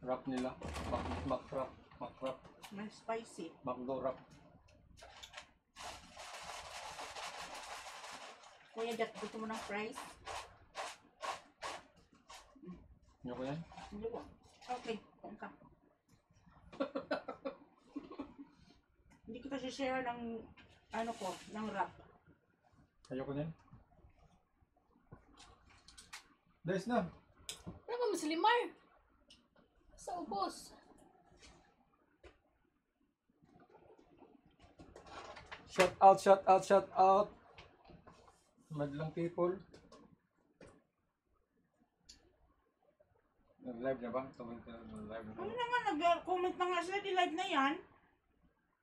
Wrap nila. Mac-wrap. May spicy. McDo wrap. Kuya, gusto mo ng fries? Nyo ko yan? Hindi ko. Okay, kain ka. Hindi kita share ng ano ko, ng wrap. Ayoko yan. Dahil na. Ano ba Muslimar? Sa ubos. Shout out. Madlang people. Nag-live na ba? Nag-live na ba? Ano naman, nag-comment na nga sila, di-live na yan.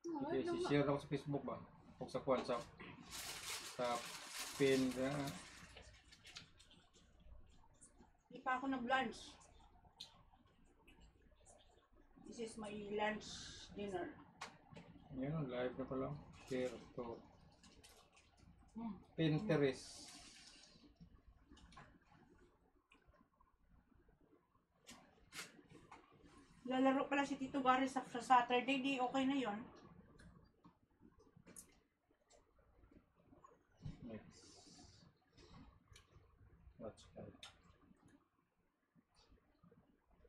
Okay, share ako sa Facebook ba? O sa WhatsApp. Sa pin. Hindi pa ako nag-lunch. This is my lunch dinner. Yun, live na pala. Share to Pinterest. Lalaro pala si Tito Gary sa Saturday, di okay na yon. Next. Watch out.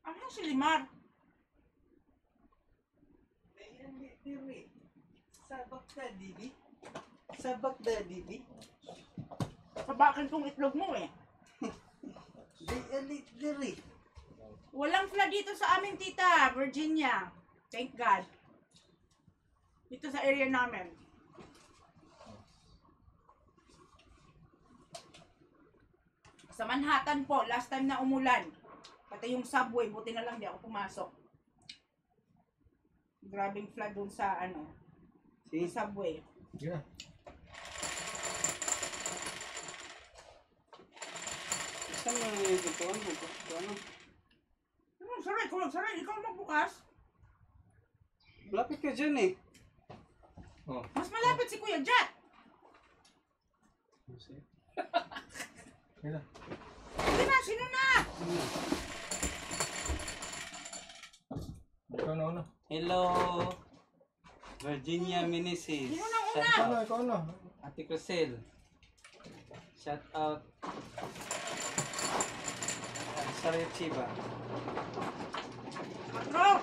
Ano si Limar? Sabak na, Didi. Kabakan kong itlog mo eh. Diri. Walang fla dito sa amin, tita. Virginia. Thank God. Dito sa area namin. Sa Manhattan po, last time na umulan. Pati yung subway, buti na lang di ako pumasok. Grabing flood dun sa ano, sa subway. Yeah. Saan mo na ito? Ano? Saray ko lang, saray. Ikaw magbukas. Lapit ka dyan eh. Oh. Mas malapit si Kuya Jat. Yun na. Sige na, sino na? Ikaw na una. Hello, Virginia Minisis. Sino na una? Ikaw na. Ate Cosel. Shout out. Saraya Chiba. Patro!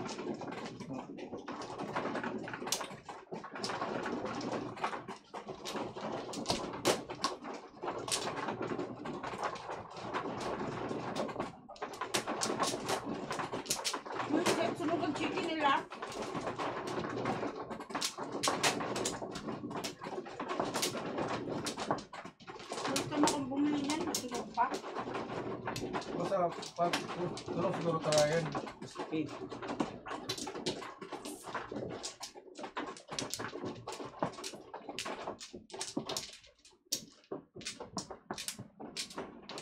Uy, kahit sunog ang chicken nila. Gusto mo kung bumili niyan, masunog pa. Basta pag tulong siguro tayo yan. Speed.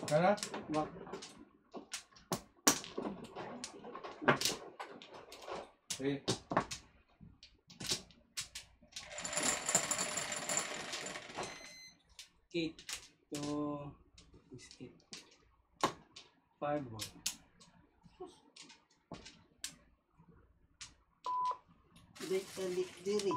Kana? Wag. Sige. Eight to is 8. 5 more. Diri. Diri.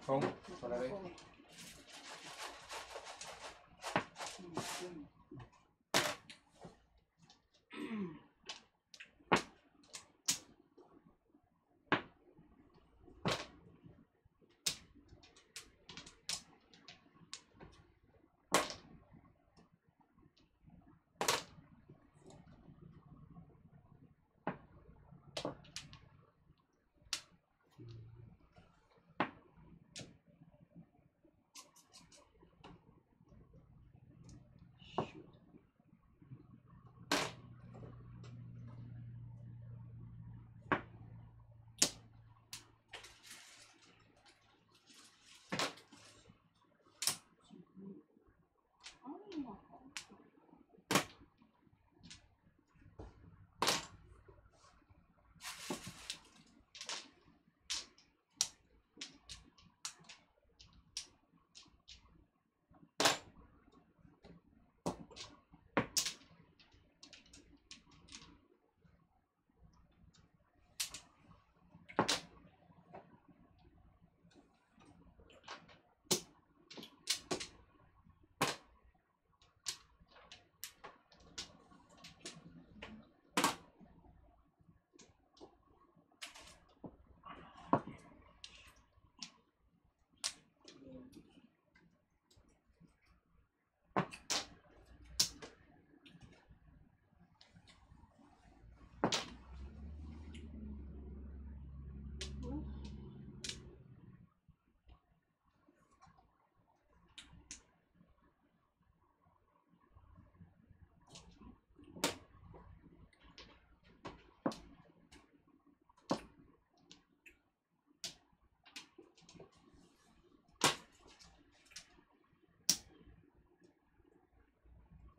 Kung, para rin.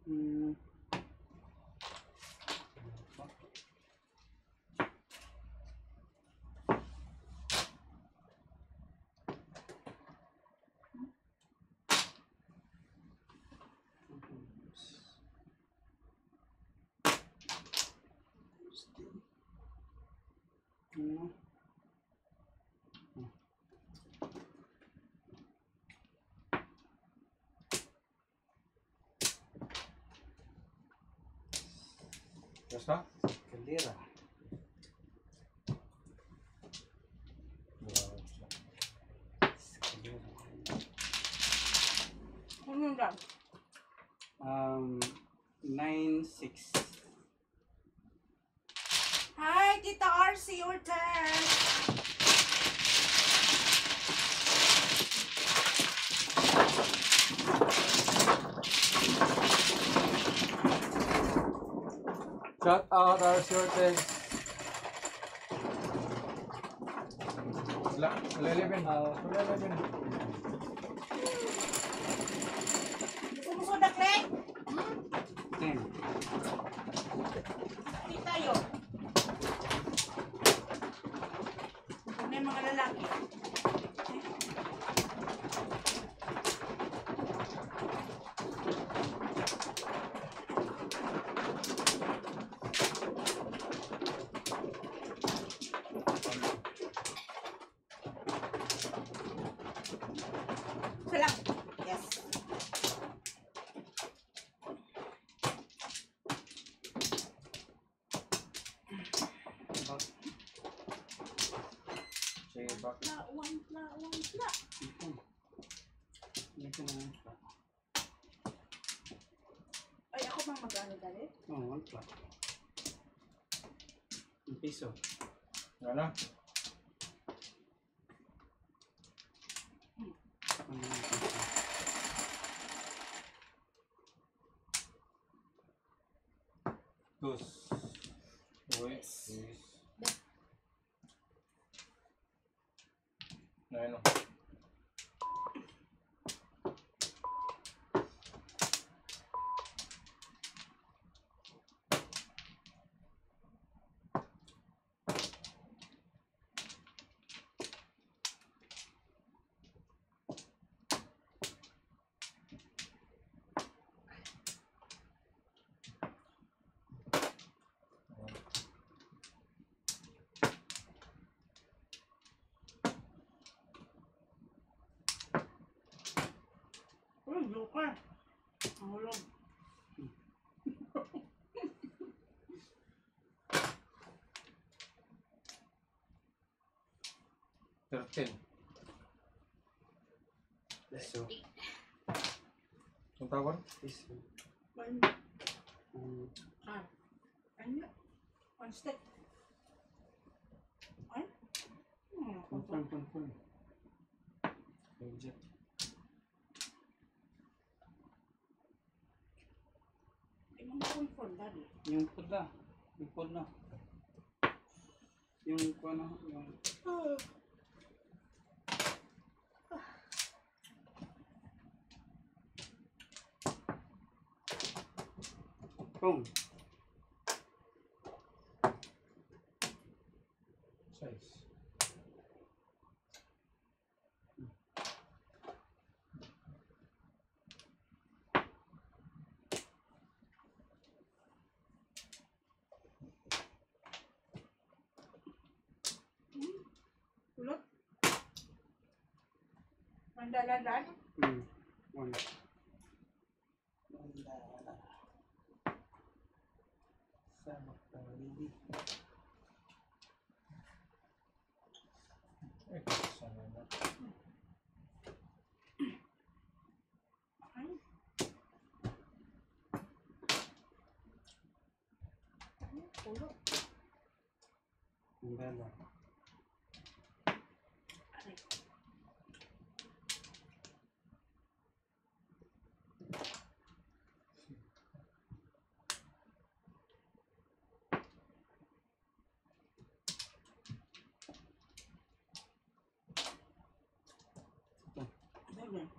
Hmm. Ano? Yes na? Kalira. Kalira. Ano yun dyan? 9-6. Hi, Tita RC, your turn. Shout out our shortage. Wala, 11. Wala 11. Gusto mo soda, Clay? 10. Hindi tayo. Huwag na yung mga lalaki. Isa lang. Yes. Sige ba? One. Ito. Ito na. Ay, ako bang mag-ano dali? Oh, 1 flat. 1 piso. Wala na. Ano yung piso? Dos. Uy. Na ano? Uy, joker. Ang hulog. Thirteen. Piso. Ang tawag? Piso. One. Um, Ano? One stick. One? confirm. Reject. Hindi mo ma-confirm, daddy. Yung pula. Yung ano, yung boom. Size. Hulog. Mandala, dad. One. Sabak baby. Eh, sana na. Ay. Hulog. Umbrella. Aray. Ano yan?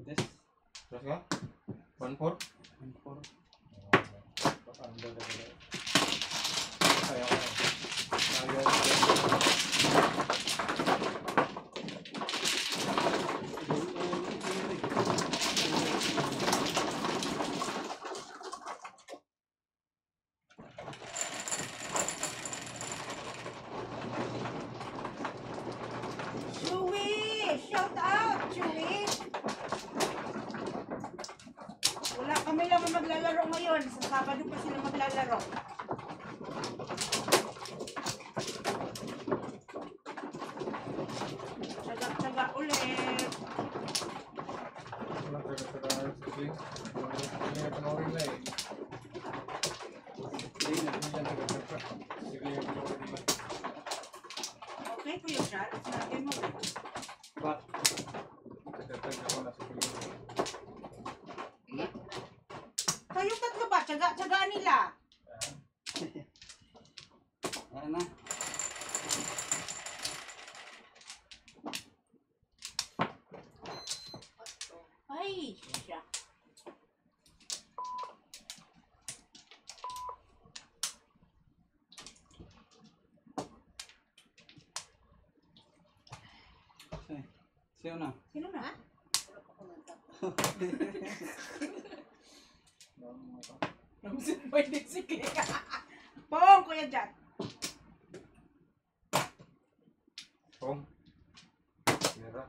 This. Terus ka? 1-4? 1-4. Under na pala. Ayaw ko. Ayaw Chewy! Shout out, Chewy! Wala kami lang ang maglalaro ngayon. Sa Sabado pa sila maglalaro. Tsaga-tsaga ulit. Wala ka sa dahil sa sling. Hindi na panoorin na eh. Hindi na taga-taga. Sige yung panoorin nila. Okay, Kuya Chad. Sinabi mo. Back. Taga-taga ako na sa sling. Kayong tatlo ba? Tsaga-tsagaan nila. Ano? Ay, siya. Sa'yo na. Sino na? Pwede sige. Pong, Kuya Chad. Pong. Mira.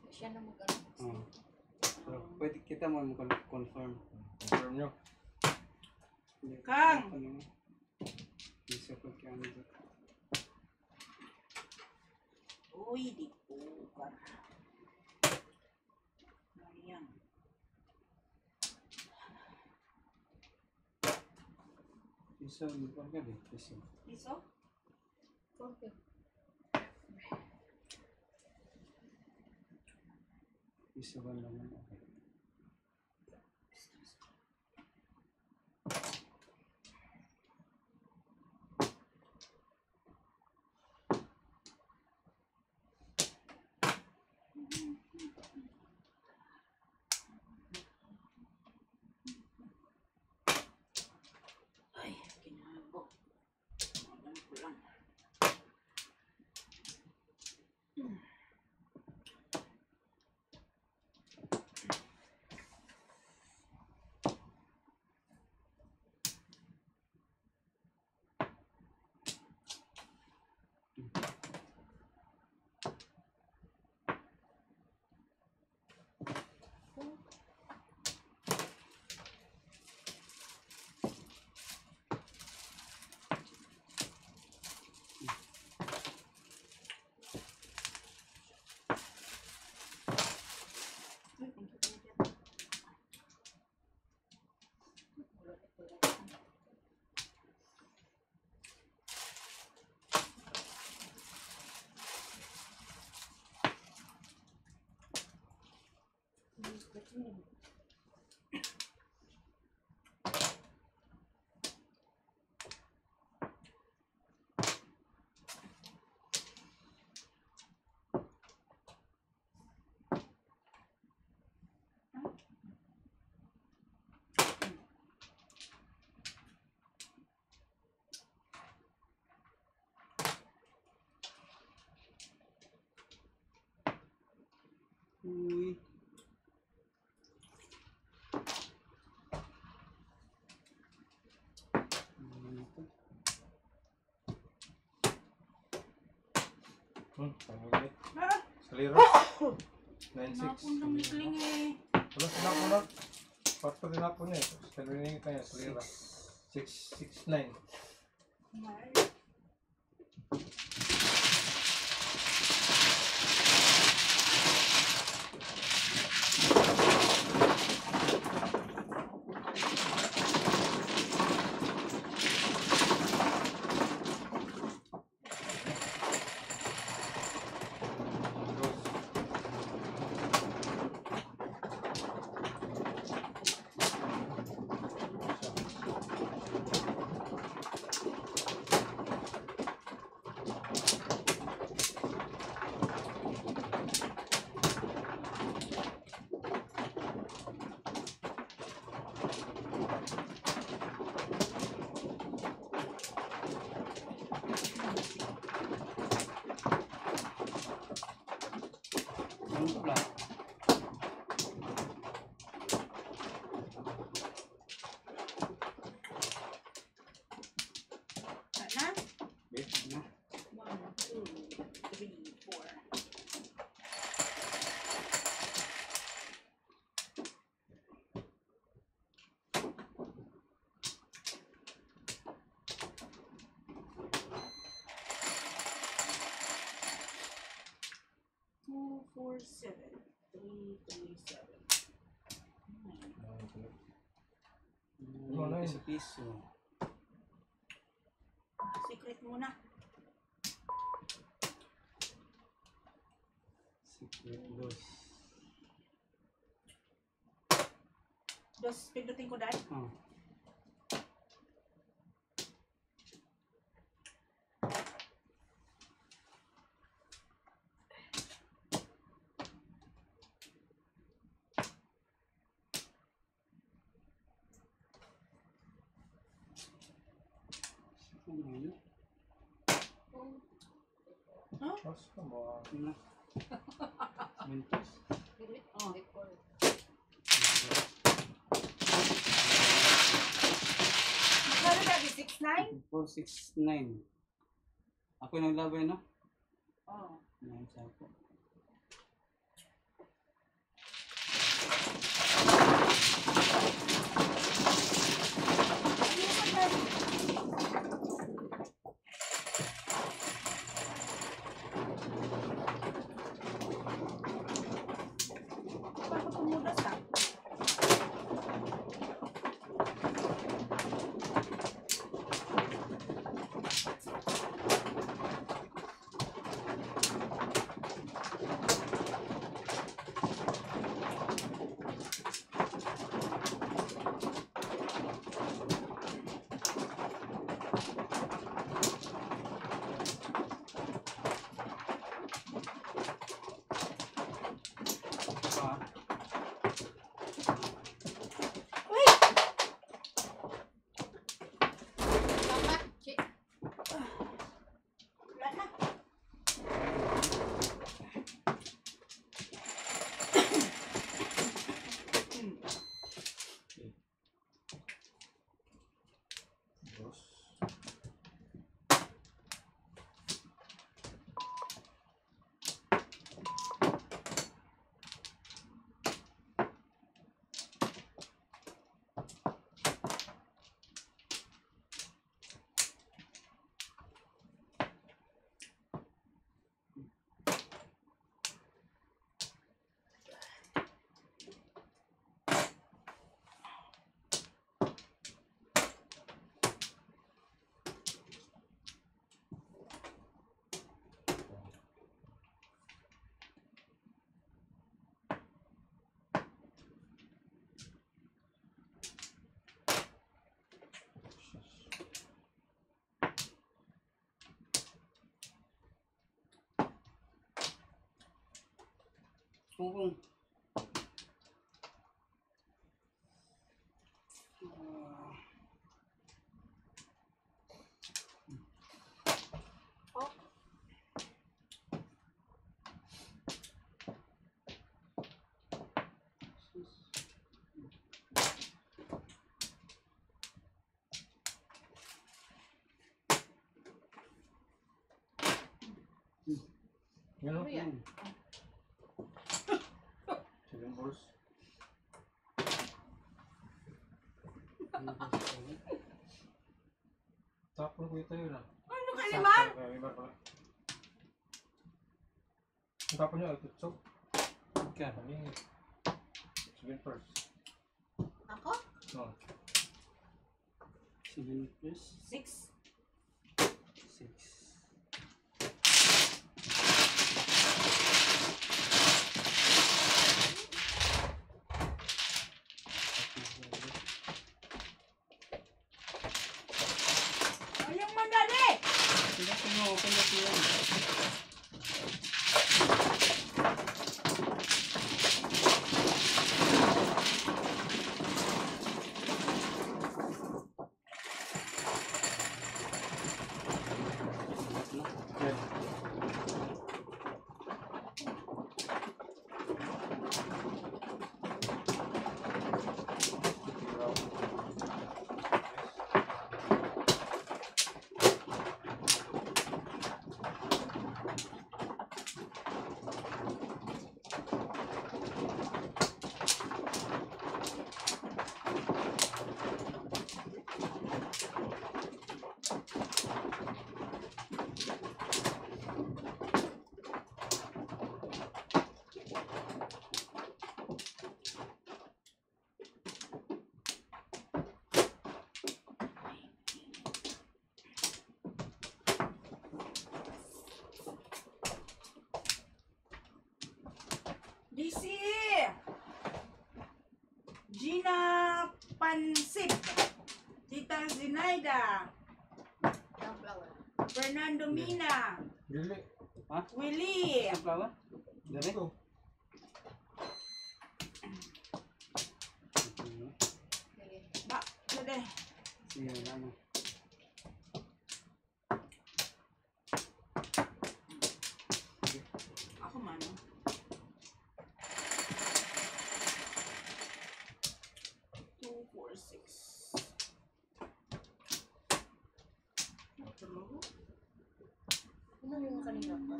Siya na mag-ano. Oh. So, pwede kita mo confirm. Confirm nyo. Kang. Bisa ko kaya nito. Uy, di po. Ayan. Bisa lupa ka deh. Bisa. Iso? Okay. Bisa ba naman? Okay. Ay, kinago. Alam ko lang. Uy. Pangulit. Ah, Salira. 9-6. napon ng likling eh. Wala sinapon na. Parto din ako niya eh. Salira kaya salira. 6-9. Ay. piso. Secret muna. Secret dos. Dos, pindutin ko dahil. Oh. Ano yun? Mas mo. Ano? Mentos? Oh, record. Magkano dati? 6'9"? 469. Ako yung naglabay, no? Oo. Nine sa ako. Bakit kumudas ah? Ah, Uy! Dapat, Chi. Wala na. Dos. kung Yun o. Ano yan? 7 balls. Tapos ko ito yun ah. Ano ka naman? Limar pala. Ang tapos niya, ito chok. ka. Ano yun? 7 first. Ako? No. 7 plus 6. 6. Ayang madali! Pindatin mo, pindatin mo. Yan. Gina Pansip. Tita Zinaida. Sunflower. Fernando Mina. Dili. Willie. Sunflower? Dali? Ito. Sige. Ba, dali. Sige, wala na. Ako man. 2, 4, 6. Ano yung kanina pa?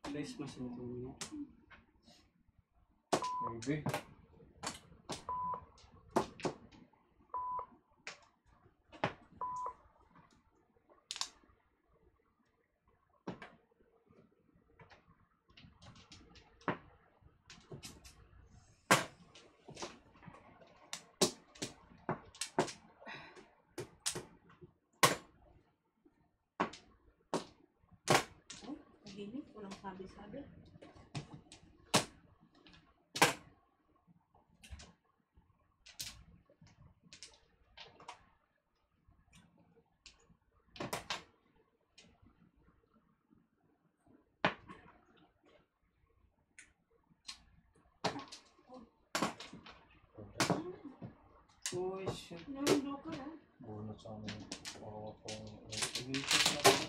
Place mo sa ito niya. Maybe. Tahimik, walang sabi-sabi. Uy, shit. Namundo ka na. Bunot sa amin. Oo, kung... Sige, shit lang.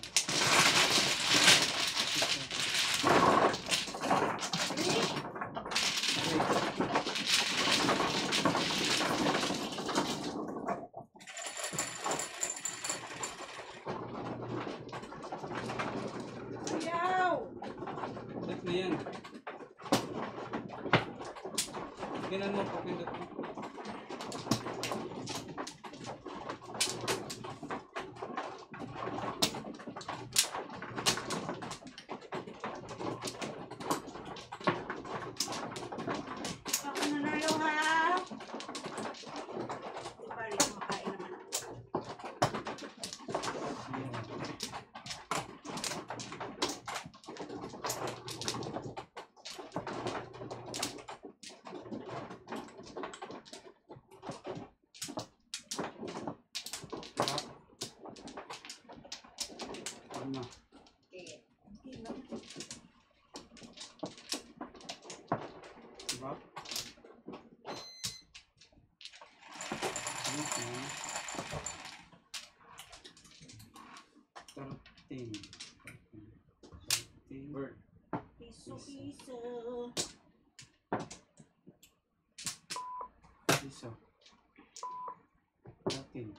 Ayaw! Check na yan. Ganun mo, papindot mo. Ako nanalo ha! Balik, makain naman ako. Ano? Sige. Okay lang. Diba? Ano? 13. 13. Bird. Piso-piso. Piso. 13.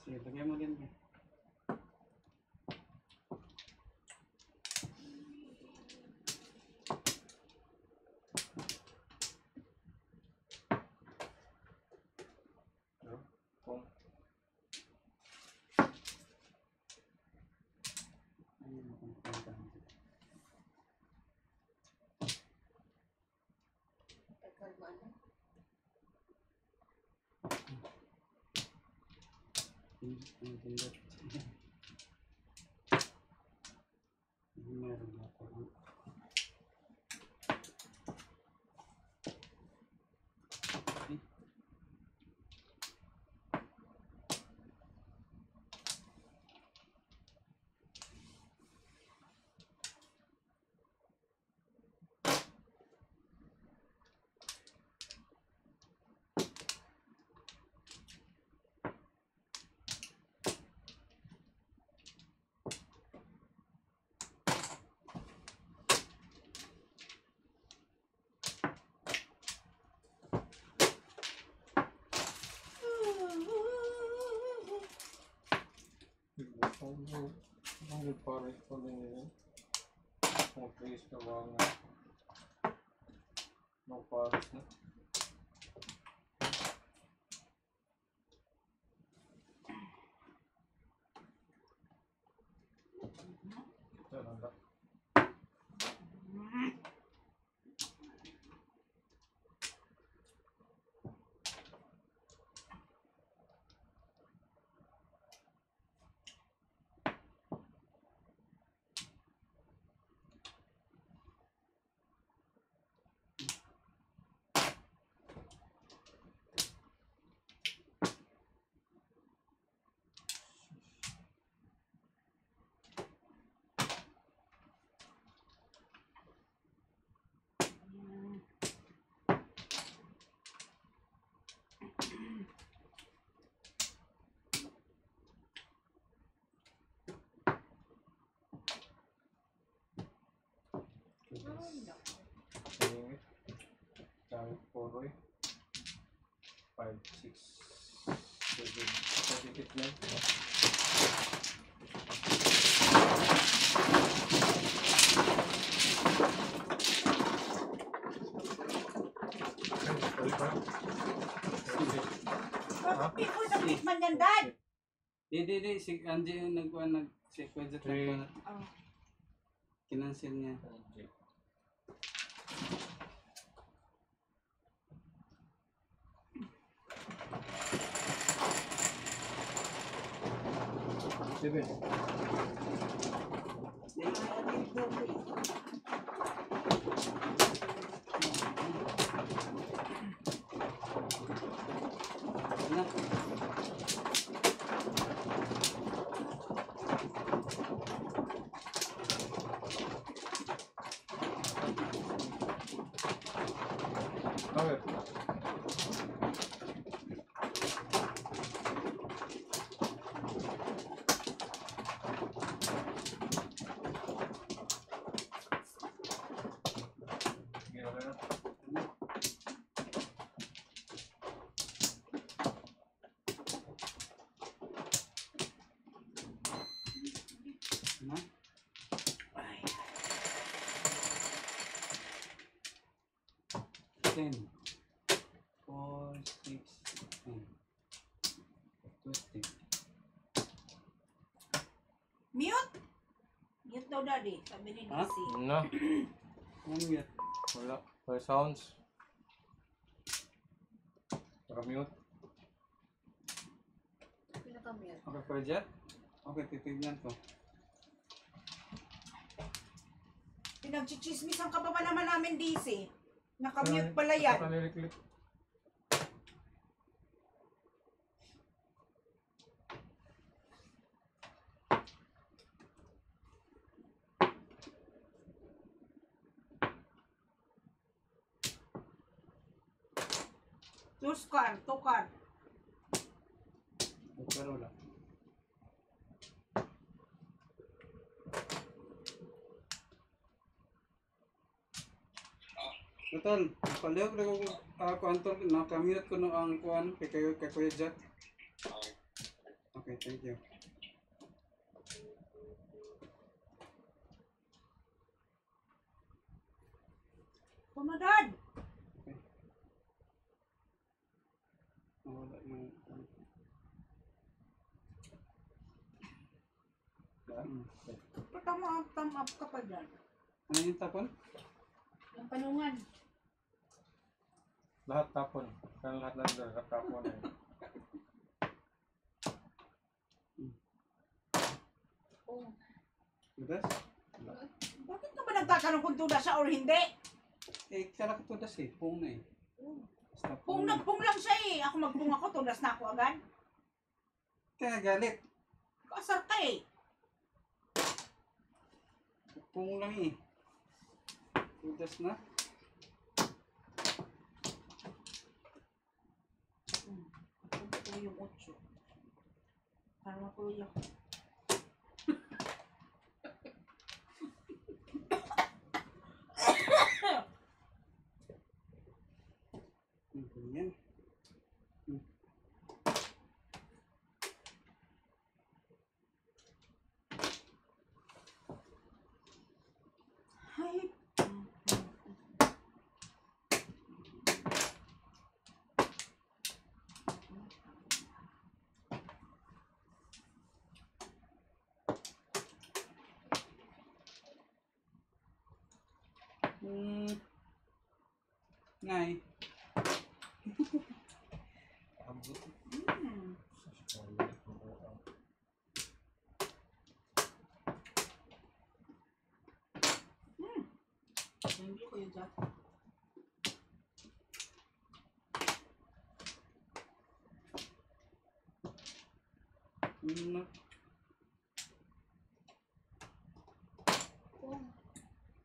Sige, lagyan mo din. Kung... Ayun, kung punta. Tagal mo ano? Pindot. Meron ako. Ang nagpares pa din yun. Kung trace ka ba na magpares na. Talaga. Tingin. Dami puro eh. 5, 6, 7, 8 na. Bakit po sa man yan, Dad? Di. Si Angie yung nag-sequence at Three. Oh. kinansel niya. 7. Na. Okay. Sige, okay na. Na. Ay. 10, 4, 6, 10, 20. Mute? Mute daw, Daddy. Sabi ni Ha? DC. Na. Ano yun? Wala. Wala sounds. Naka-mute. Pinakamute. Okay, Project? Okay, titignan ko. Pinagchichismisan ka pa ba naman namin, DC? Nakamute pala yan. Nakaliliklik. Tukar. Pero wala. Total, palihog na ko Anton, nakamute ko no ang kuan kay Kuya Jack. Okay, thank you. Pumadad. Nawala yung Thumb up ka pa dyan. ano yung tapon? Yung panungan. Lahat tapon. Kan lahat na doon. Lahat tapon eh. Oh. Tudas? Bakit ka ba nagtatanong kung tuda siya or hindi? Eh, kala ko tudas eh. Pung na eh. Basta Kung nagpung lang siya eh. Ako magpung ako, tudas na ako agad. Kaya galit. Kasar ka eh. Pung lang eh. Tudas na. Ito yung 8. Para makuya ko. Ganyan. Ay. Ngay. Abot. Hmm. Thank you, Kuya Jack. Oh.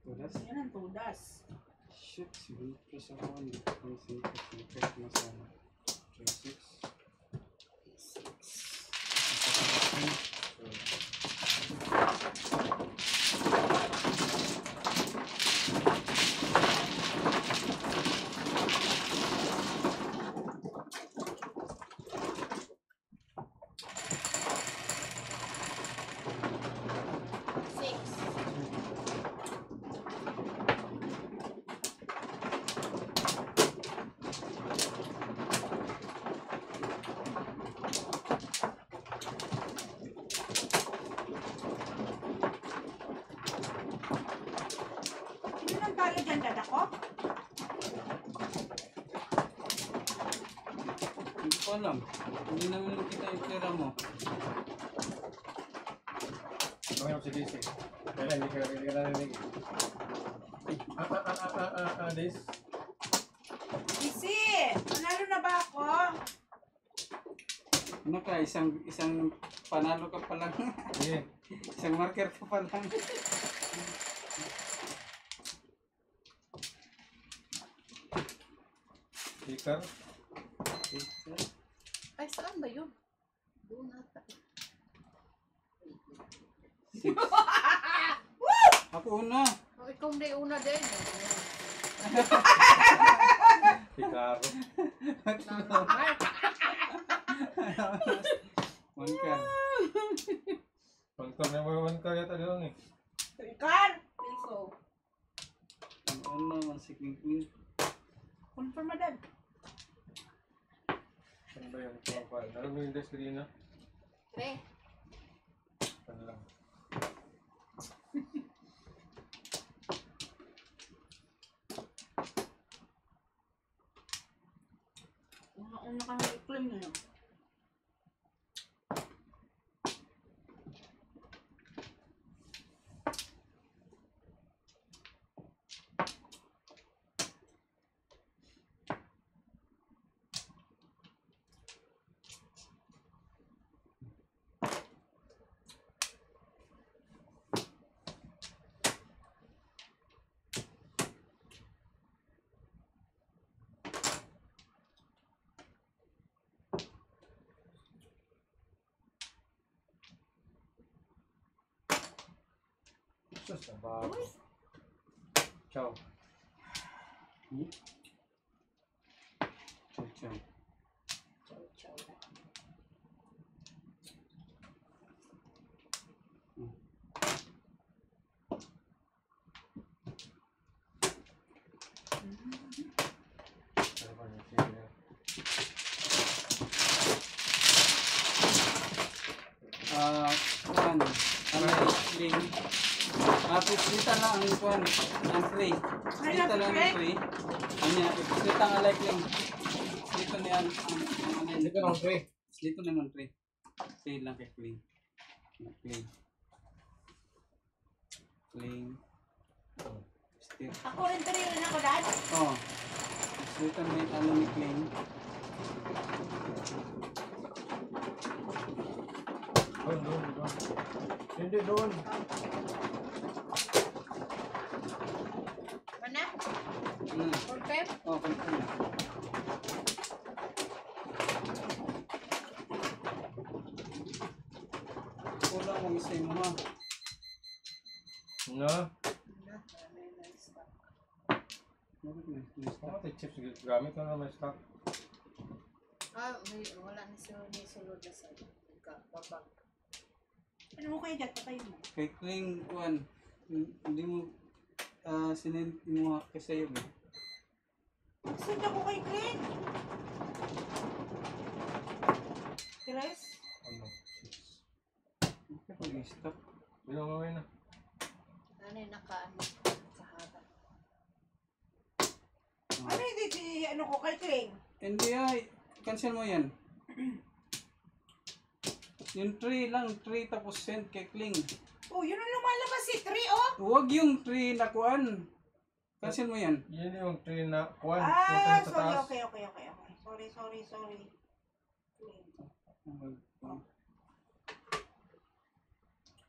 Tudas? Yan ang tudas. Shit, siguro sa ako. Hindi ko kung siguro na sana. 3, 6. 7. 8. dyan, dad ako? Hindi ko alam. Hindi namin nakita yung pera mo. Okay, si DC. Kaya hindi ka narinig. This. Easy! Manalo na ba ako? Ano ka? Isang panalo ka pa lang. Sige. Isang marker ka pa lang. Sticker. Ay, saan ba yun? Doon ata. Ako una. Oh, ikaw na yung una din. Picaro. Mark. One card. One car yata doon eh. Ikan! Piso. Ano, si Queen. Confirm na, dad. Ano ba yun? Alam mo yung desk kanina? Tre. Ano lang. Una kang i-claim na yun. Sus, ang bago. Ciao. Chow chow. Chow, chow. Ano ba yung sige? Kuan. Link. Pislita lang ang kuan. Ang tray. Pislita lang ang tray. Anya, pislita ang like link. Dito na yan. Hindi ka nang tray. Dito na ang tray. Tray lang kay clean. Clean. Clean. Still. Ako rin rin ako, dad. Oh. Pislita na yung ano ni clean. Doon. Hindi doon. Mana? Hmm. Confirm? Oh, confirm. Kulang mo isa mo ha. Na? Marami na stock. Bakit may stock? Bakit yung chips gamit ko na may stock? Wala na sulod na sa babag. Ano mo kayo dyan? Patayin mo. Kay Kling, kuan, hindi mo sinend mo kasi sa'yo ba? Send ako kay Clint. Tres? Ano? Chips. Bakit mag-stop? Bilang gawin na. Ano yung nakaano sa haba? Ano hindi ano ko kay Clint? Hindi ay, cancel mo yan. Yung 3 lang, 3 tapos send kay Kling. Oh, yun ang lumalabas si Tri, oh. Huwag yung 3 na kuan. Cancel mo yan. Yun yung tray na kuwan. Ah, Punta sa sorry, taas. okay. Sorry.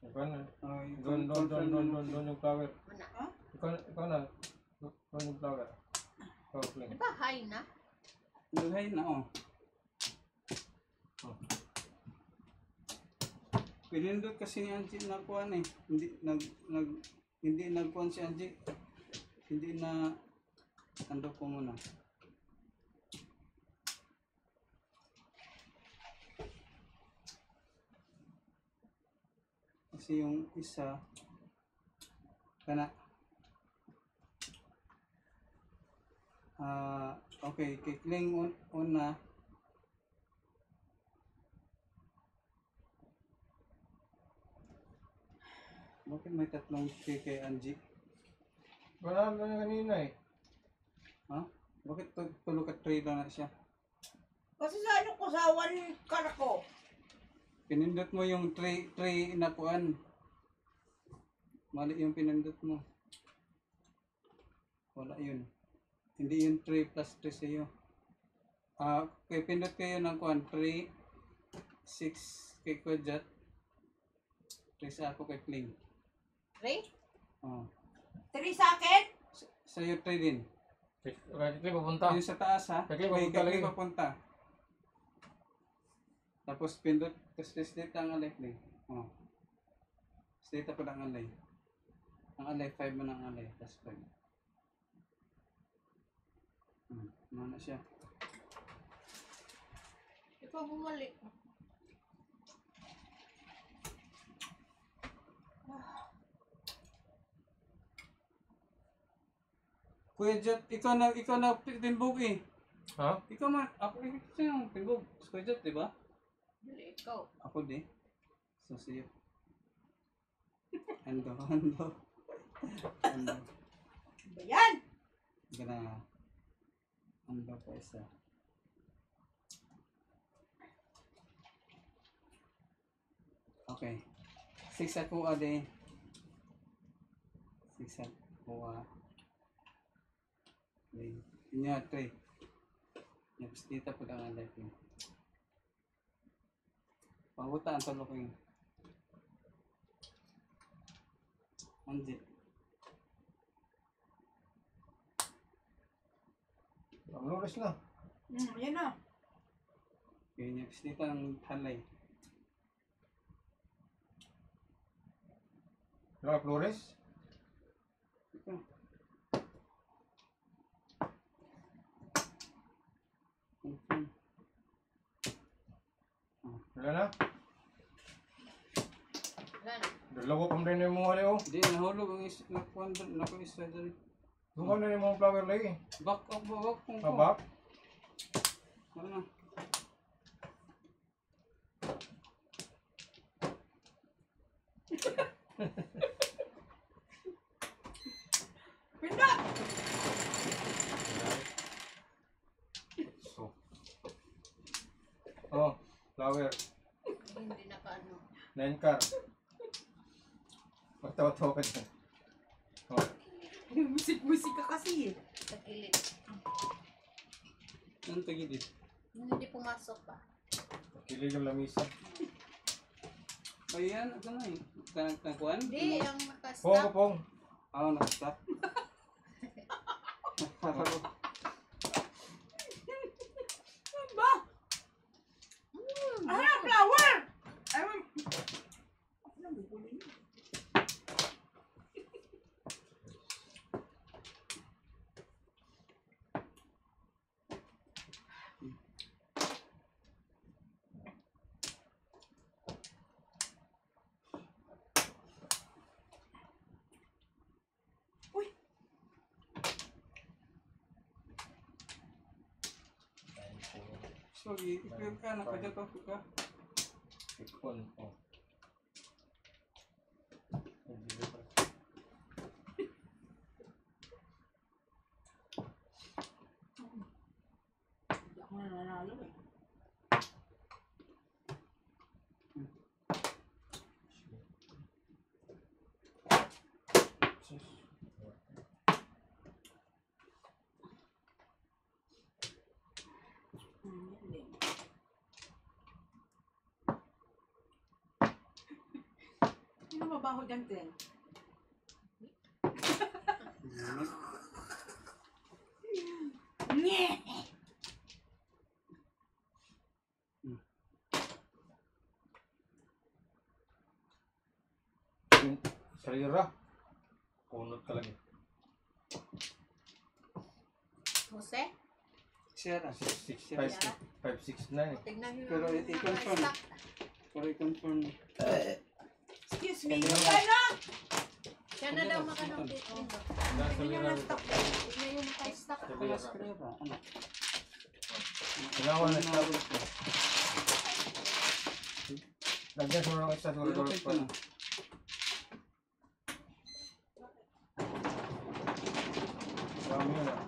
Ikaw na. Ay, Doon yung flower. Mana? Ikaw na. Doon yung flower. Ikaw, Kling. Di ba high na? Dughay na oh. Oh. Pinindot kasi ni Angie na kuan eh. Hindi nagkuan si Angie. Hindi na ando ko muna. Kasi yung isa kana okay, kikling una. Bakit may tatlong kay Angie? Wala na yung kanina eh. Ha? Bakit tulog at trailer na siya? Kasi sa ano ko, sa one car ko. Pinindot mo yung tray na kuan. Mali yung pinindot mo. Wala yun. Hindi yung 3 plus 3 sa'yo. Kaya pindot kayo ng kuan. 3, 6 kay Kwadjat. 3 sa ako kay Kling. 3? Oh. 3 sa akin? Sa'yo 3 din. Right click papunta. Yung sa taas ha. Kay Kling papunta Kay Kling lagi. papunta. Tapos pindot. Tapos slate ang alay Kling. Oh. Slate pa ang alay. Ang alay 5 mo ng alay. Tapos 5. Ano na siya? Ikaw bumalik. Kuya Jet, ikaw na timbog eh. Ha? Ikaw man, ako yung timbog. Kuya Jet, di ba? Dali, ikaw. Ako di. So, siyo. Ando. Ba yan? Gana. Ando pa isa. Okay. 6 ako ade. 6 ako Inya 3. Next dito po lang ang life yun. Panguta ang talo ko yun. Anjit. Ang lunes na. Yan na. Okay, next dito ang halay. Wala Flores? Ito. Confirm. Wala na? Wala na. Dalawa pa rin yung mga leo. Hindi, nahulog ang isa dali. Duman na yung mga flower lagi. Back up, back kung Kabak? Ano na? Pinda! So. Oh, flower. Hindi nakaano. 9 car. Magtawa-tawa ka dyan. Oh. Musik-musik ka kasi eh. Sa kilid. Anong tagilid? Hindi pumasok pa. Kilig ang lamisa. Ayan, ito na eh. Nagkuhan? Hindi, ang Pong nakastop. ko pong. Oo, nakastop. Parang Ano ba? Ah, flower! Ay, ako na bubuli niya. Uy! sorry, ipil ka, nakadya pa ka. Ikon. Oh. Hindi ako nananalo eh. Yan din. Sino mabaho dyan, Ten? Nye! Yung sarira. Punot ka lagi. Jose? Siya na. 569. Tignan nyo Pero naman yung i-confirm. naka-stock. Pero i-confirm. Excuse me, ano? Siya na daw makanong dito. Dahil Tignan nyo sarira. ng stock. Tignan yung naka-stock. Kaya skrera. Ano? Ginawa na siya. Nabot ko. Lagyan siguro ng isa siguro. Okay ka na. Marami yun ah.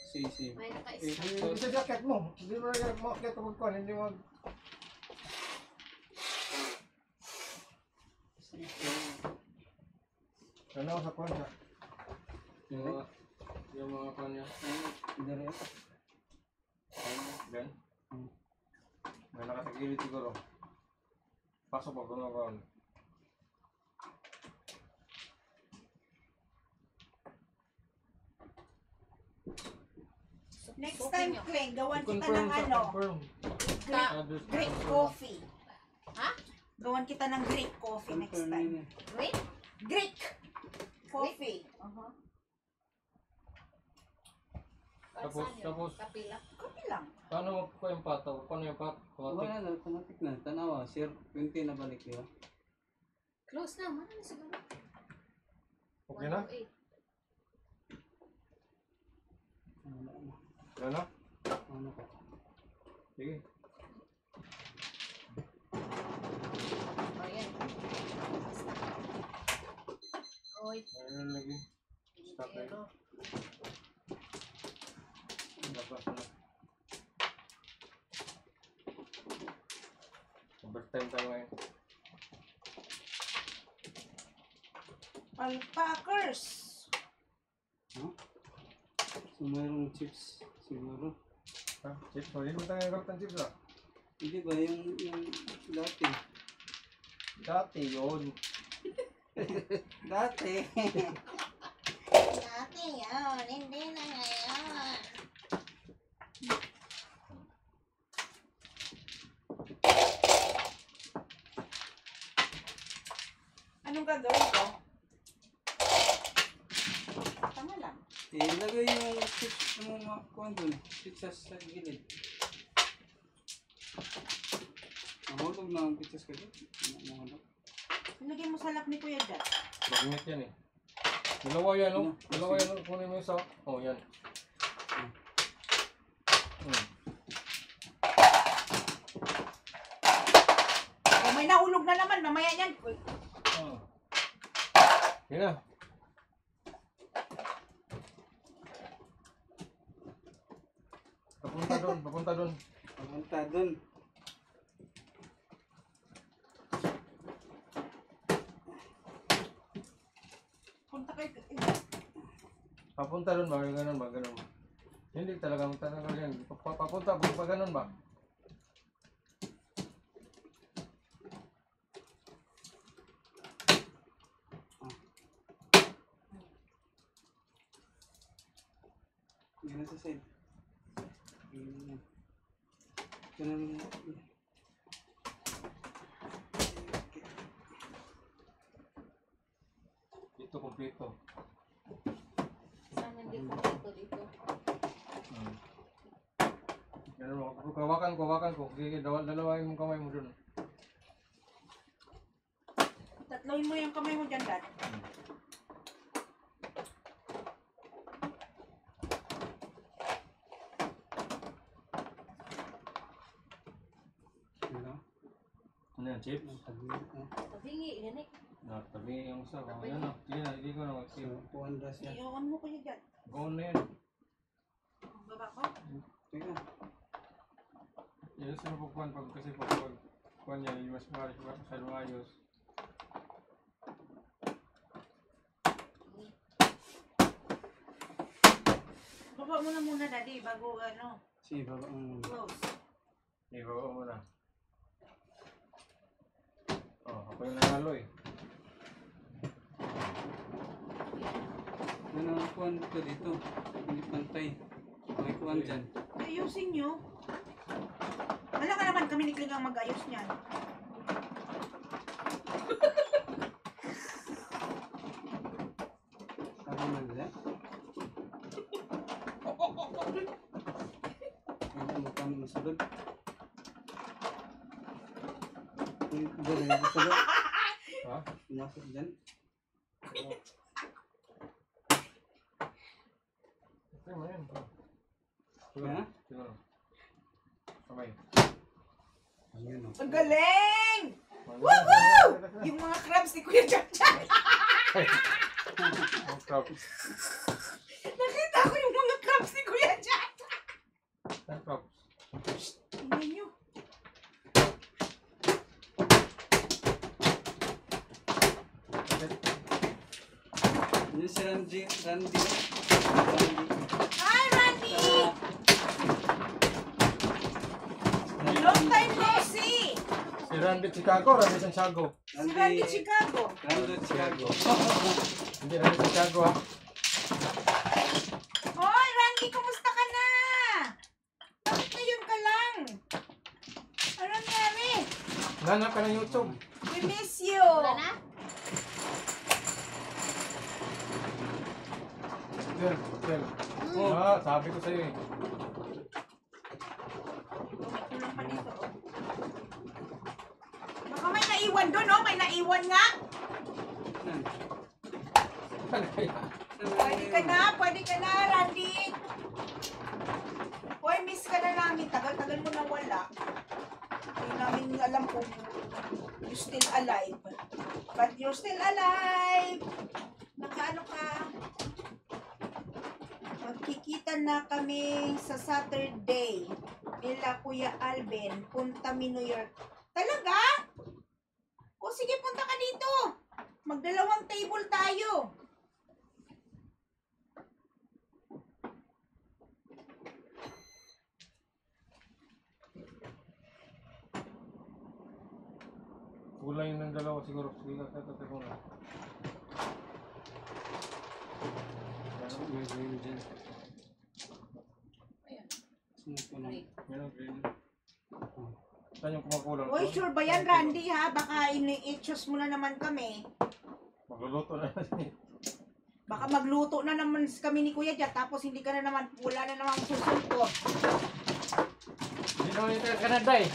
Sisi. May Eh, naka-stack. hindi sa jacket mo. Hindi mo na makakit kapag kuhan. Hindi mo. Ano sa kuhan siya? Yung mga kuhan niya. Dari. Gan? May nakatagilid siguro. Pasok pa kung kuhan. Next Suki time, nyo. Clay, gawan kita Confirm ng sa ano, confirm. Greek coffee. Ha? Gawan kita ng Greek coffee next Confirm time. yun eh. Wait. Greek coffee. Uh-huh. Tapos, Kapila. Coffee lang. paano magkuha yung pataw? Paano yung pataw? Wala na, automatic na. Tanawa, sir, 20 na balik yun. Close na. Mana na siguro? Okay na? 108. Wala na? Ano ka? Sige. Oh, yan. Stack. Oy. Ayun lagi. Stop na yun. Pero, Dapat na. Overtime tayo ngayon. Alpacers. So, mayroong chips siguro. Ha? Chips? Hindi mo tayo gamit ng chips ah. Hindi ba yung dati? Dati yun. Dati! dati yun. Hindi na ngayon. Anong gagawin ko? Tama lang. Ilagay yung chips mo kuhan dun. Pizza sa gilid. Mahulog na ang pizza sa gilid. Mahulog. Ilagay mo sa lap ni Kuya Dad. Magnet yan eh. Dalawa yan oh. Dalawa yan oh. Kunin mo yung isa. Oh yan. Oh, may nahulog na naman. Mamaya yan. Uy, Yan na. Papunta doon. Papunta doon. Papunta dun. punta kayo. Papunta doon ba? Ganun ba? Ganun ba? Hindi talaga magtatagal yan. Papunta. Pa ganun ba? Yan na sa side. Yan. Ganun mo. Dito kompleto. Sana hindi ko dito. Ganun mo. Hawakan ko. Sige, dalawain mong kamay mo doon. Tatloin mo yung kamay mo dyan, Dad. Ano? Ano yan? Chips? Tabingi. Yan eh. Tabi yung isa. Oh, yan o. Sige na. Hindi ko na mag-save. So, kuhan daw siya. Iyon mo Kuya Dad. Gawin na yan. Baba ko. Teka. Yes, ano po kuhan pag kasi pag kuhan niya, yung mas masyadong ayos. Baba mo na muna, Daddy, bago ano, Sige, baba ang close. Ibaba mo na. Oh, ako yung nanalo eh. ano ang kuhan ko dito. Hindi pantay. May kuhan dyan. Ayusin nyo. Wala ka naman kami ni Kling ang mag-ayos niyan. Sabi mo nila. Hindi mo kami masulod. Dali, masulod. Ha? Pumasok dyan. Okay mo yan. Siguro. Ha? Siguro. Kamay. Ayun o. Ang galing! Woohoo! Yung mga crabs ni Kuya Jack Jack. Ang crabs. Nakita ko yung mga crabs ni Kuya Jack. Saan crabs? Tingnan nyo. Yun si Randy. Hi, Randy! Long time no see! Si Randy Chicago, Randy Santiago. Si Randy Chicago. Randy Chicago. Hindi Randy Santiago ha. Hoy, Randy, kumusta ka na? Bakit ngayon ka lang? Ano nangyari? Nanap ka ng YouTube. We miss you. Wala na? Kel, Kel. Oh. Ah, sabi ko sa'yo eh. Kulang pa dito, oh. Baka may naiwan doon, oh. May naiwan nga. Ano kaya? Pwede ka na, Randy. Hoy, miss ka na namin. Tagal-tagal mo na wala. Hindi namin alam kung you're still alive. But you're still alive. Nakaano ka? Magkikita na kami sa Saturday nila Kuya Alvin. Punta mi New York. Talaga? O sige, punta ka dito. Magdalawang table tayo. Kulang ng dalawa siguro. Sige, tatapos mo na. May green dyan. Ayan. Sumusunod. Yan ang green. Saan yung kumakulang? Uy, sure ba yan, Randy, ha? Baka ini-choose mo na naman kami. Magluluto na. Baka magluto na naman kami ni Kuya Jack, tapos hindi ka na naman, wala na naman susunod. Hindi naman yung taga Canada eh.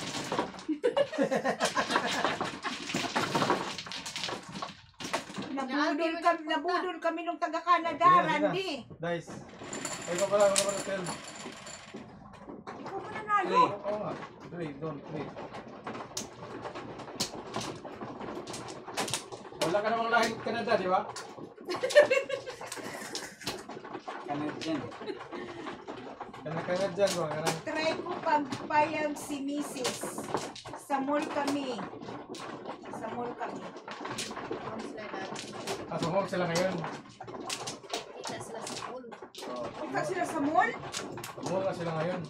Nabudol kami nung taga-Canada, Sige na, Randy. Dice. Ay ko pala, ako na Kel. Ikaw mo nanalo. Oo nga. 3, doon, 3. Wala ka namang lahing Canada, di ba? Canadian. Canadian ba? Try ko pagpayag si Mrs. Sa mall kami. Sa mall kami. Kung sila natin. Sumog sila ngayon. Kita sila sa pool. Oo. Kita sila sa mall? Sumog na sila ngayon.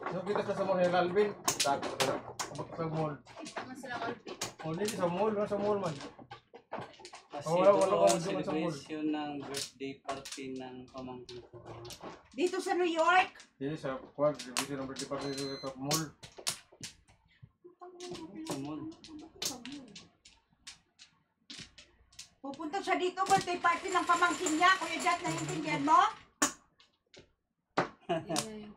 So, kita sa mall ni Alvin. Takot sila. Abot sa mall. Kita man sila kalpit. O, hindi sa mall. Wala sa mall man. Kasi Wala doon akong duman sa mall. celebration ng birthday party ng pamangkin ko. Dito sa New York? Hindi sa quad. Hindi sa number department sa mall. Sa mall. Pupunta siya dito, birthday party ng pamangkin niya. Kuya Jack, naiintindihan mo? Yun yung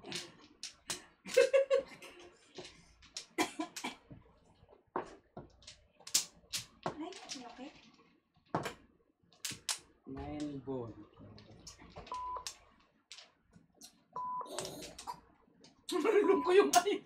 Ay, okay. Nine bone. Marunong ko yung ayos.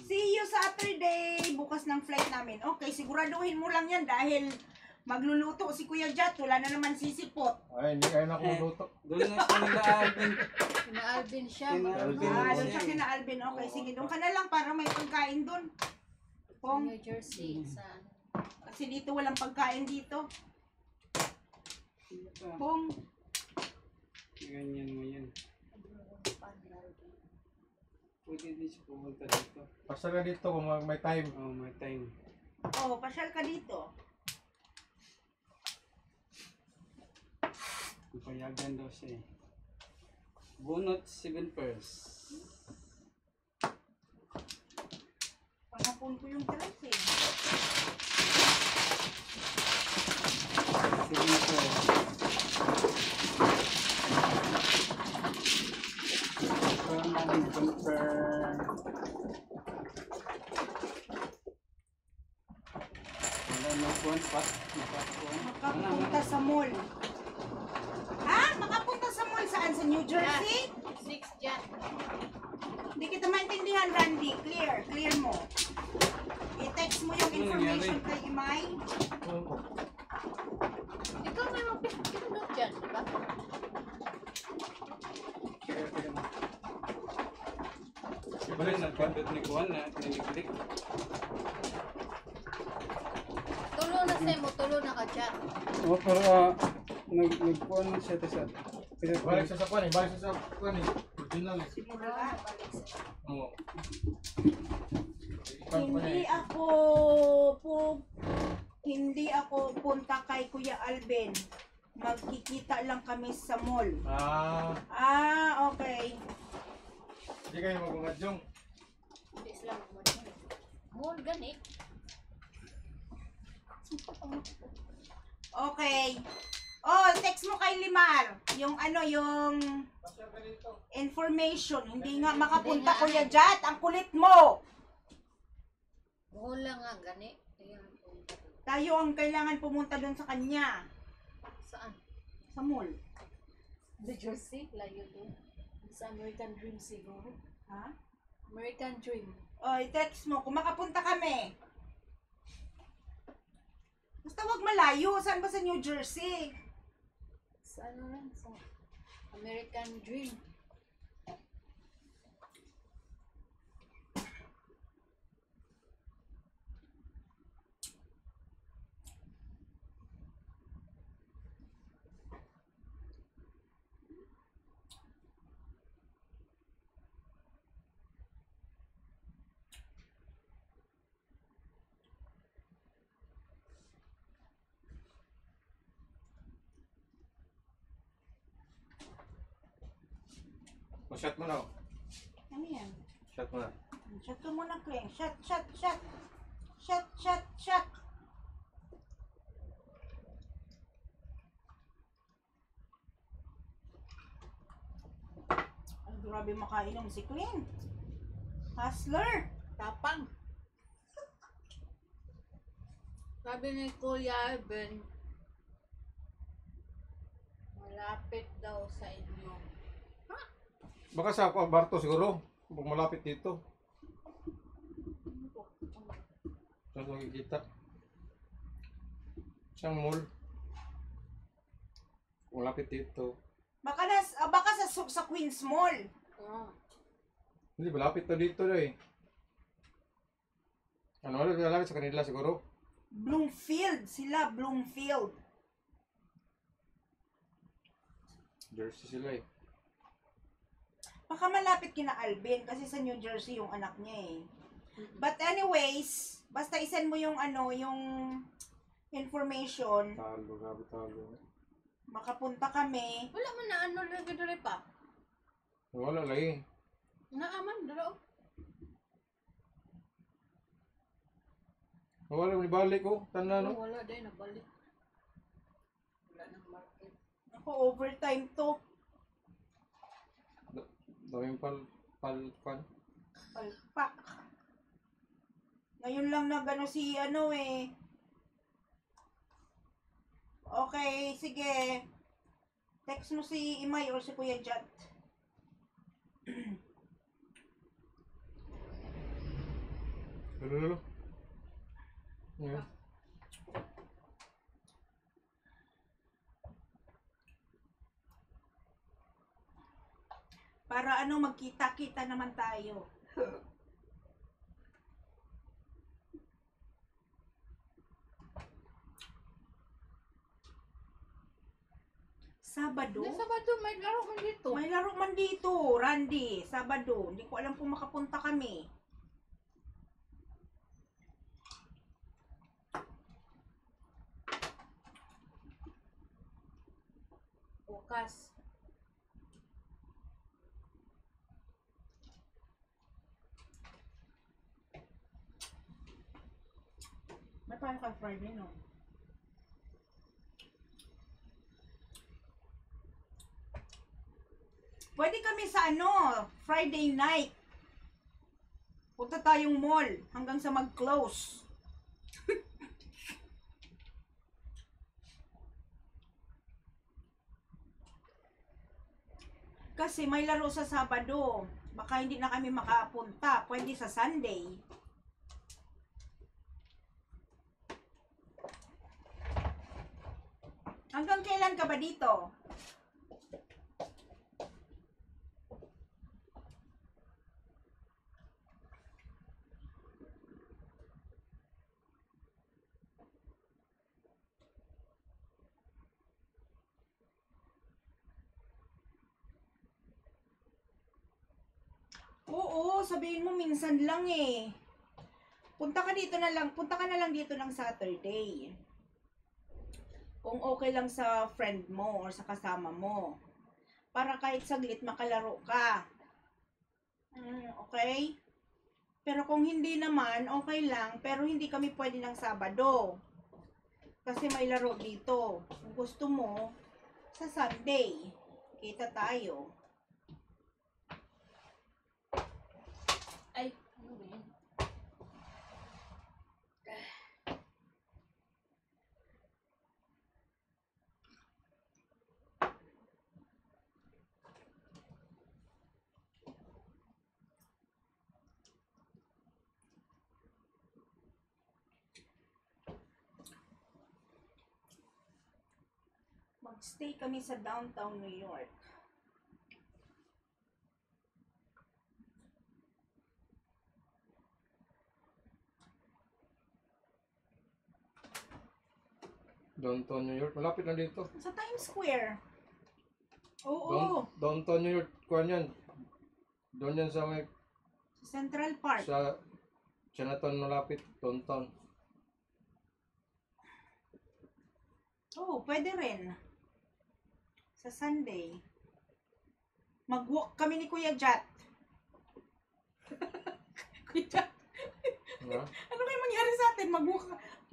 See you Saturday. Bukas ng flight namin. Okay, siguraduhin mo lang yan dahil magluluto si Kuya Jat. Wala na naman sisipot. Ay, hindi kayo na kumuluto. Doon na siya nila Alvin. Kina Alvin siya. Kina Alvin. Doon siya kina Alvin. Okay, sige. Doon ka na lang para may pagkain doon. Pong, New Jersey. Sa kasi dito walang pagkain dito. Pong, Ganyan mo yan. Pwede din siya pumunta dito. Basta ka dito kung may time. Oh, may time. oh, pasyal ka dito. Payagan daw siya eh. Bunot 7 pairs. Panghapon ko yung dress eh. 7 pairs. Confirm natin, confirm. Wala na kuwan pa. Makapunta sa mall. Ha? Makapunta sa mall saan? Sa New Jersey? 6 dyan. Hindi kita maintindihan, Randy. Clear. Clear mo. I-text mo yung Ano information nangyari? kay Imay. Ikaw may mag-pinundot dyan, di ba? Balik na pindot ni Kuan na ninig-click. Tulo na sa'yo mo, tulo na ka dyan. Oh, pero nagkuhan man siya sa Balik sa sakwan eh. Balik sa sakwan eh. Original eh. Simula. Oo. Hindi ako punta kay Kuya Alvin. Magkikita lang kami sa mall. Okay. Hindi kayo mag-umadyong. Hindi sila magmudyan. Mall gani. Okay. Oh, text mo kay Limar. Yung yung information. Hindi nga makapunta Hindi nga, Kuya Jat. Ang kulit mo. Mall lang nga gani. Ayan. Tayo ang kailangan pumunta doon sa kanya. Saan? Sa mall. The Jersey? Layo doon. Sa American Dream siguro. Ha? American Dream. Oh, i-text mo. Kung makapunta kami. Basta wag malayo. Saan ba sa New Jersey? Sa ano lang? Sa American Dream. O, shot mo na. Ano yan? Shot mo na. Shot ka muna, Kleng. Shot. Shot. Ay, grabe makainom si Kleng. Hustler. Tapang. Sabi ni Kuya Alvin, malapit daw sa inyo. Baka sa ako, Barto siguro. Pag malapit dito. Saan makikita? Siyang mall. Malapit dito. Baka sa Queens Mall. Oh. Hindi, malapit to dito na eh. Ano, lalapit sa kanila siguro. Bloomfield. Sila, Bloomfield. Jersey sila eh. Baka malapit kina Alvin kasi sa New Jersey yung anak niya eh. But anyways, basta isend mo yung yung information, Talo, grabe talo. makapunta kami. Wala man na ano lagi dali pa. Wala lang eh. Naaman, dalo. Wala may balik ko. Tanda no. Wala din, nabalik. Wala nang market. Ako, overtime to. Daming pan. Palpak. Ngayon lang na gano si Okay, sige. Text mo si Imay or si Kuya Jat. Lalo. Yeah. Para magkita-kita naman tayo. Sabado? Hindi, Sabado, may laro man dito. May laro man dito, Randy. Sabado. Hindi ko alam kung makapunta kami. Bukas. May paano ka Friday, no? Pwede kami sa Friday night. Punta tayong mall hanggang sa mag-close. Kasi may laro sa Sabado. Baka hindi na kami makapunta. Pwede sa Sunday. Hanggang kailan ka ba dito? Oo, sabihin mo minsan lang eh. Punta ka na lang dito ng Saturday. Kung okay lang sa friend mo or sa kasama mo. Para kahit saglit makalaro ka. Okay? Pero kung hindi naman, okay lang. Pero hindi kami pwede ng Sabado. Kasi may laro dito. Kung gusto mo, sa Sunday. Kita tayo. Ay, ano ba yan? Magstay kami sa downtown New York. Downtown New York. Malapit lang dito. Sa Times Square. Oo. Downtown New York. Kuhan yan. Doon yan sa may... Sa Central Park. Sa Chinatown malapit. Downtown. Oo, pwede rin. Sa Sunday. Mag-walk kami ni Kuya Jat. Kuya Jat, Ha? ano kayo mangyari sa atin?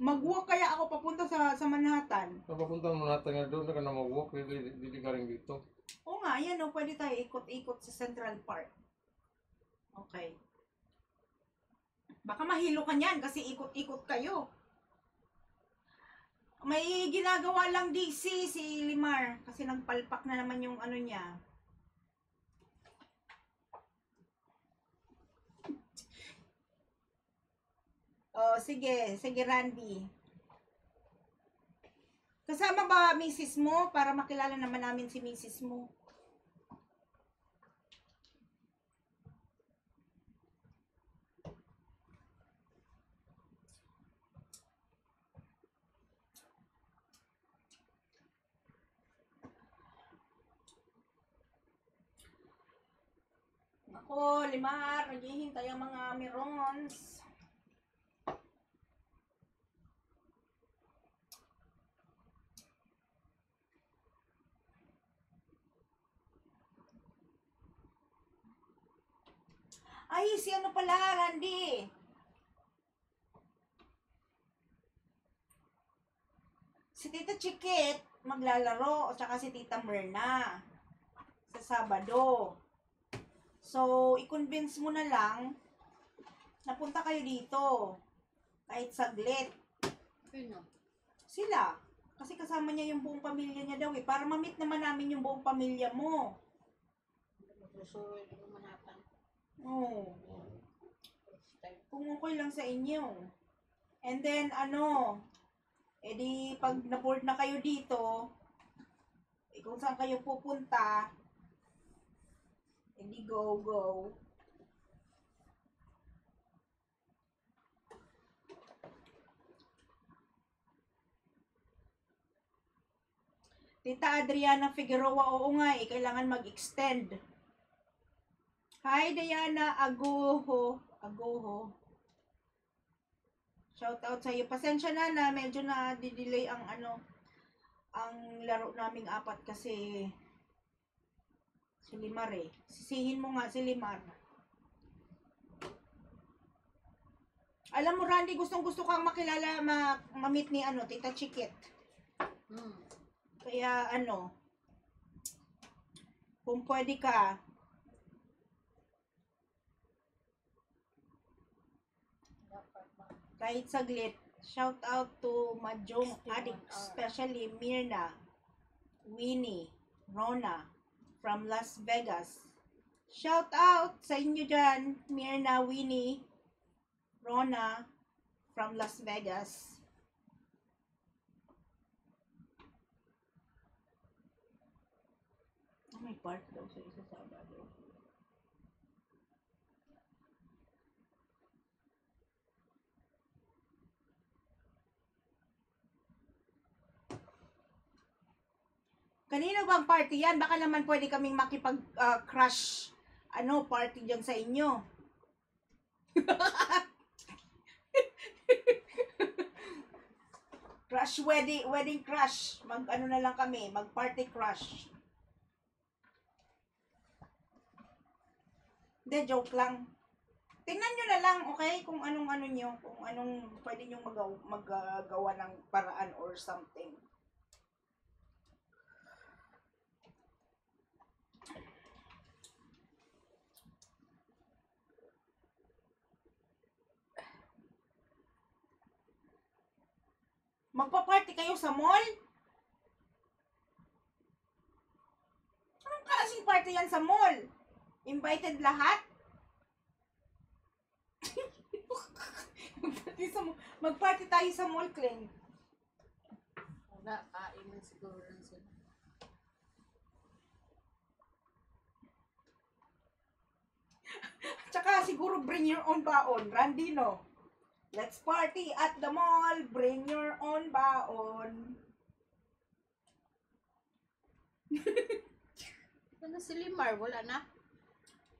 Mag-walk kaya ako papunta sa Manhattan. Napapunta mo natin nga doon. Ka na mag-walk. Hindi ka rin dito. Oo nga, yan o. Pwede tayo ikot-ikot sa Central Park. Okay. Baka mahilo ka niyan kasi ikot-ikot kayo. May ginagawa lang DC si Limar kasi nagpalpak na naman yung ano niya. Oh, sige, sige Randy. Kasama ba misis mo para makilala naman namin si misis mo? Ako, Limar, naghihintay ang mga mirons. Ay, si ano pala, Randy? Si Tita Chikit maglalaro at saka si Tita Myrna sa Sabado. So, i-convince mo na lang na punta kayo dito. Kahit saglit. Sino? Sila. Kasi kasama niya yung buong pamilya niya daw eh. Para ma-meet naman namin yung buong pamilya mo. Magsusuroy ko Manhattan. Oo. Kung okay lang sa inyo. And then, edi pag na-board na kayo dito, kung saan kayo pupunta, edi go. Tita Adriana Figueroa, oo nga eh, kailangan mag-extend. Hi Diana Agoho. Shout out sa iyo. Pasensya na medyo na di-delay ang ang laro naming apat kasi si Limar eh. Sisihin mo nga si Limar. Alam mo Randy, gustong-gusto kang makilala, ma-meet ni Tita Chikit. Kaya kung pwede ka, kahit saglit, shout out to Majong Adik, especially Mirna, Winnie, Rona, from Las Vegas. Shout out sa inyo dyan, Mirna, Winnie, Rona, from Las Vegas. May part daw sa isa Sabado. Kanino bang party yan? Baka naman pwede kaming makipag-crush party dyan sa inyo. Crush wedding crush. Mag-ano na lang kami, mag-party crush. Hindi, joke lang. Tingnan nyo na lang, okay? Kung anong nyo, kung anong pwede nyo maggawa ng paraan or something. Magpa-party kayo sa mall? Anong klaseng party yan sa mall? Invited lahat? Mag-party tayo sa mall, Clem. Wala, kain na siguro rin sila. Tsaka siguro bring your own baon. Randy, no? Let's party at the mall. Bring your own baon. Ano si Limar? Wala na.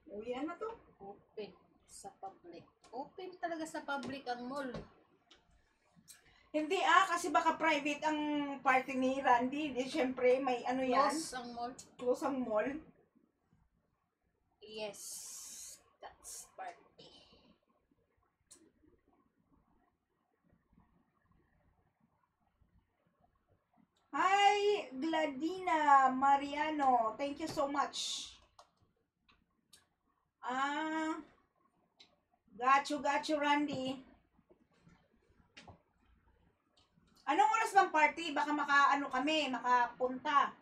Uwi na to. Open sa public. Open talaga sa public ang mall. Hindi kasi baka private ang party ni Randy. Di syempre may ano yan. Close ang mall. Close ang mall. Yes. That's party. Hi, Gladina Mariano. Thank you so much. Got you, Randy. Anong oras bang party? Baka makapunta.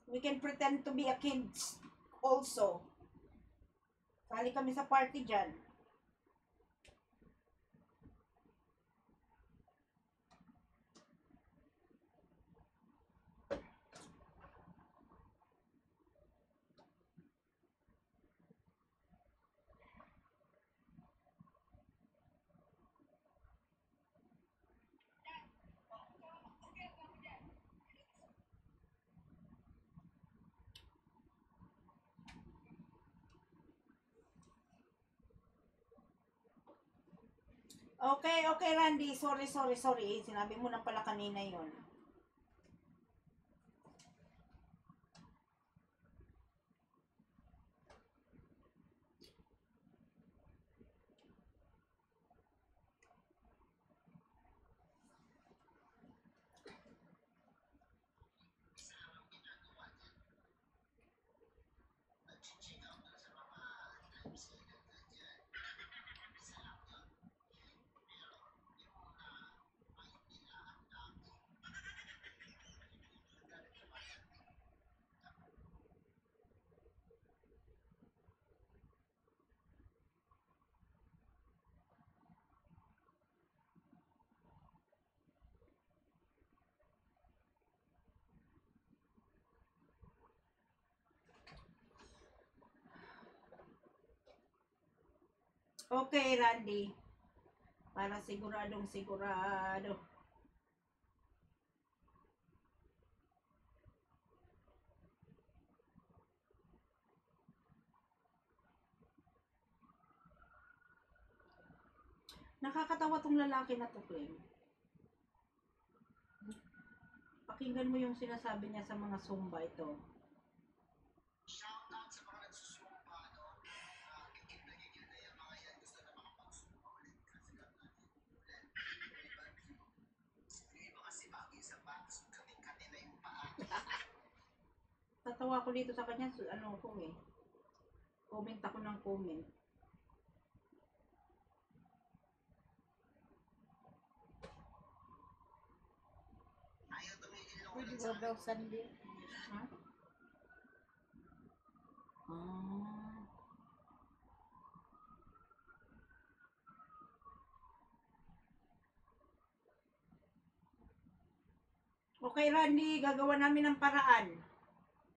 We can pretend to be a kids also. Sali kami sa party dyan. Okay, Randy. Sorry. Sinabi mo na pala kanina yon. Okay, Randy. Para sigurado. Nakakatawa tong lalaki na to, Clem. Pakinggan mo yung sinasabi niya sa mga Zumba ito. Tatawa ako dito sa kanya, comment ako ng comment. Pwede ba daw Sunday? Ha? Okay, Randy, gagawa namin ng paraan.